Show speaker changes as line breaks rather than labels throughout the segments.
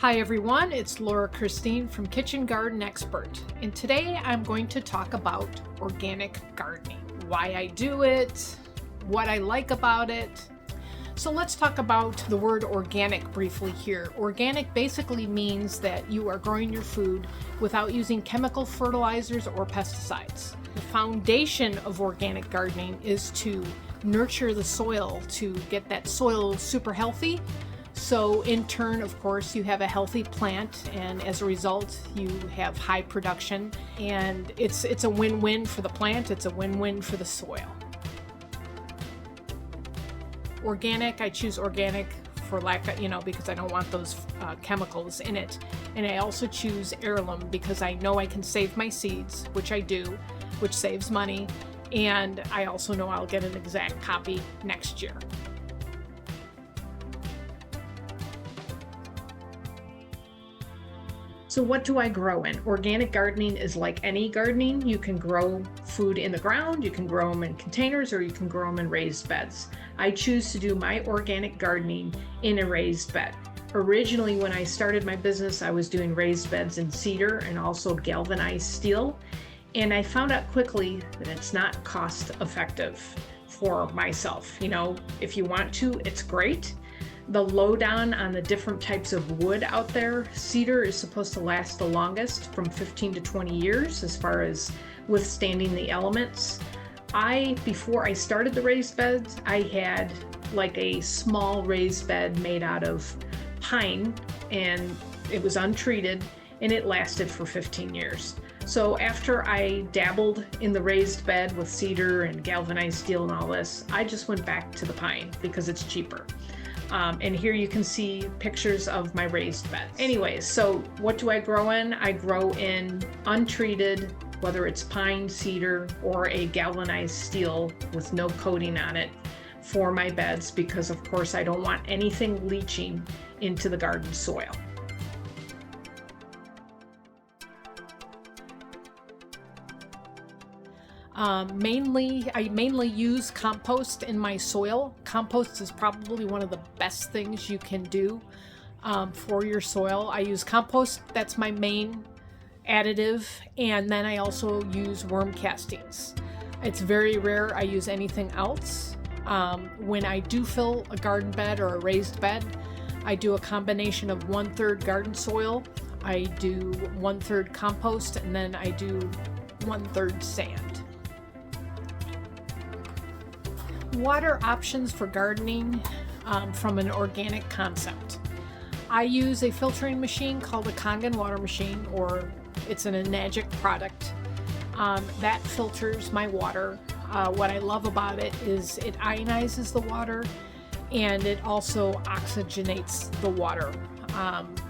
Hi everyone, it's Laura Christine from Kitchen Garden Expert, and today I'm going to talk about organic gardening, why I do it, what I like about it. So let's talk about the word organic briefly here. Organic basically means that you are growing your food without using chemical fertilizers or pesticides. The foundation of organic gardening is to nurture the soil to get that soil super healthy. So in turn, of course, you have a healthy plant, and as a result, you have high production, and it's a win-win for the plant, it's a win-win for the soil. Organic, I choose organic for lack of, because I don't want those chemicals in it. And I also choose heirloom because I know I can save my seeds, which I do, which saves money, and I also know I'll get an exact copy next year. So what do I grow in? Organic gardening is like any gardening. You can grow food in the ground, you can grow them in containers, or you can grow them in raised beds. I choose to do my organic gardening in a raised bed. Originally, when I started my business, I was doing raised beds in cedar and also galvanized steel. And I found out quickly that it's not cost effective for myself. If you want to, it's great. The lowdown on the different types of wood out there, cedar is supposed to last the longest, from 15 to 20 years as far as withstanding the elements. Before I started the raised beds, I had like a small raised bed made out of pine, and it was untreated, and it lasted for 15 years. So after I dabbled in the raised bed with cedar and galvanized steel and all this, I just went back to the pine because it's cheaper. And here you can see pictures of my raised beds. Anyways, so what do I grow in? I grow in untreated, whether it's pine, cedar, or a galvanized steel with no coating on it for my beds, because of course I don't want anything leaching into the garden soil. I mainly use compost in my soil. Compost is probably one of the best things you can do for your soil. I use compost, that's my main additive, and then I also use worm castings. It's very rare I use anything else. When I do fill a garden bed or a raised bed, I do a combination of 1/3 garden soil, I do 1/3 compost, and then I do 1/3 sand. Water options for gardening from an organic concept. I use a filtering machine called a Kangen water machine, or it's an Enagic product that filters my water. What I love about it is it ionizes the water, and it also oxygenates the water.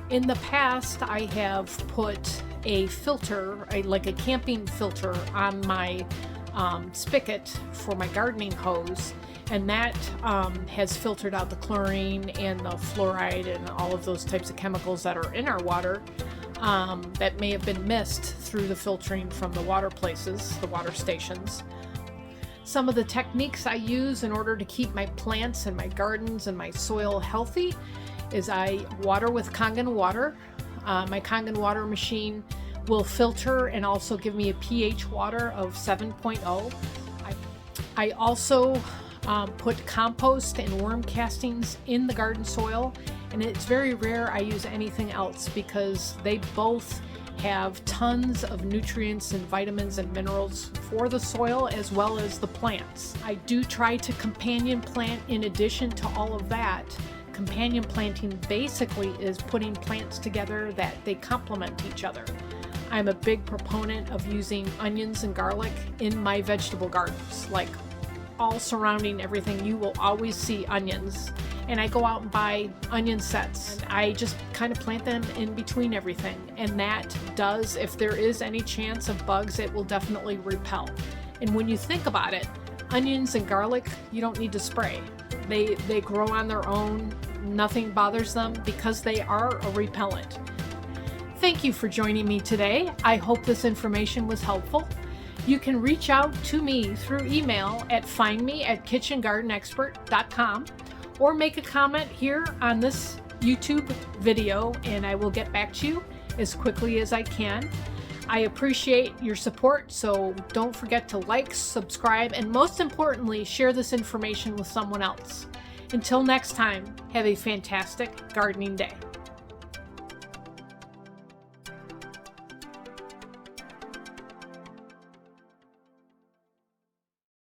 In the past, I have put a filter, like a camping filter, on my spigot for my gardening hose, and that has filtered out the chlorine and the fluoride and all of those types of chemicals that are in our water that may have been missed through the filtering from the water places, the water stations. Some of the techniques I use in order to keep my plants and my gardens and my soil healthy is I water with Kangen water. My Kangen water machine will filter and also give me a pH water of 7.0. I also put compost and worm castings in the garden soil, and it's very rare I use anything else because they both have tons of nutrients and vitamins and minerals for the soil as well as the plants. I do try to companion plant in addition to all of that. Companion planting basically is putting plants together that they complement each other. I'm a big proponent of using onions and garlic in my vegetable gardens. Like, all surrounding everything, you will always see onions. And I go out and buy onion sets, and I just kind of plant them in between everything. And that does, if there is any chance of bugs, it will definitely repel. And when you think about it, onions and garlic, you don't need to spray. They grow on their own, nothing bothers them because they are a repellent. Thank you for joining me today. I hope this information was helpful. You can reach out to me through email at findme@kitchengardenexpert.com, or make a comment here on this YouTube video, and I will get back to you as quickly as I can. I appreciate your support, so don't forget to like, subscribe, and most importantly, share this information with someone else. Until next time, have a fantastic gardening day.